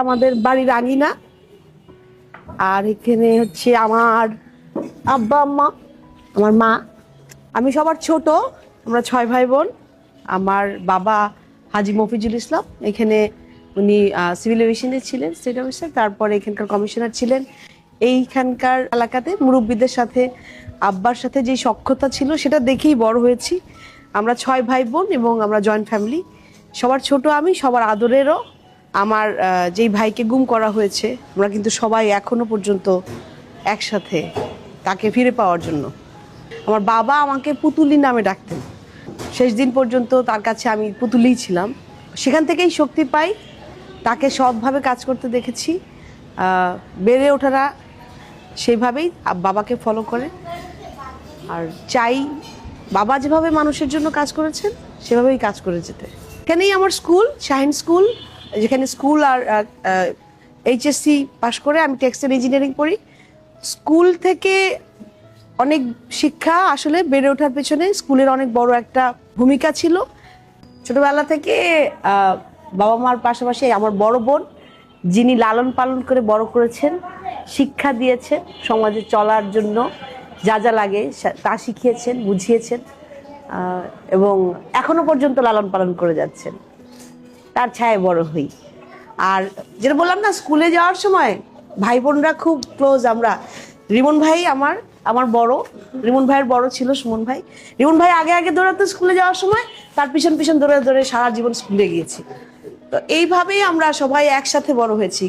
আমাদের বাড়ির আঙিনা। আর এখানে হচ্ছে আমার আব্বা আম্মা, আমার মা। আমি সবার ছোট, আমরা 6 ভাই বোন। আমার বাবা হাজী মফিজুল ইসলাম, এখানে উনি সিভিল এভিয়েশনে ছিলেন, স্টেট অফিসার। তারপরে এখানকার কমিশনার ছিলেন। এইখানকার এলাকাতে মুরব্বীদের সাথে আব্বার সাথে যে সখ্যতা ছিল সেটা দেখেই বড় হয়েছি। আমরা 6 ভাই বোন এবং আমরা জয়েন্ট ফ্যামিলি। সবার ছোট আমি, সবার আদরেরও। আমার যেই ভাইকে গুম করা হয়েছে, আমরা কিন্তু সবাই এখনো পর্যন্ত একসাথে তাকে ফিরে পাওয়ার জন্য। আমার বাবা আমাকে পুতুলি নামে ডাকতেন, শেষ দিন পর্যন্ত তার কাছে আমি পুতুলিই ছিলাম। সেখান থেকেই শক্তি পাই, তাকে সবভাবে কাজ করতে দেখেছি। বেড়ে ওঠারা সেইভাবেই বাবাকে ফলো করে। আর চাই বাবা যেভাবে মানুষের জন্য কাজ করেছেন সেভাবেই কাজ করে যেতে। এখানেই আমার স্কুল, শাহিন স্কুল, যেখানে স্কুল আর এইচএসসি পাশ করে আমি টেক্সটাইল ইঞ্জিনিয়ারিং পড়ি। স্কুল থেকে অনেক শিক্ষা আসলে বেড়ে ওঠার পেছনে স্কুলের অনেক বড় একটা ভূমিকা ছিল। ছোটবেলা থেকে বাবা মার পাশাপাশি আমার বড় বোন, যিনি লালন পালন করে বড় করেছেন, শিক্ষা দিয়েছেন, সমাজে চলার জন্য যা যা লাগে তা শিখিয়েছেন, বুঝিয়েছেন এবং এখনো পর্যন্ত লালন পালন করে যাচ্ছেন। তার ছায়ায় বড় হই। আর যেটা বললাম না, স্কুলে যাওয়ার সময় ভাই বোনরা খুব ক্লোজ। আমরা রিমন ভাই আমার বড়, রিমন ভাইয়ের বড় ছিল সুমন ভাই। রিমন ভাই আগে আগে দৌড়াতো স্কুলে যাওয়ার সময়, তার পিছন পিছন দৌড়ে দৌড়ে সারা জীবন স্কুলে গিয়েছি। তো এইভাবেই আমরা সবাই একসাথে বড় হয়েছি।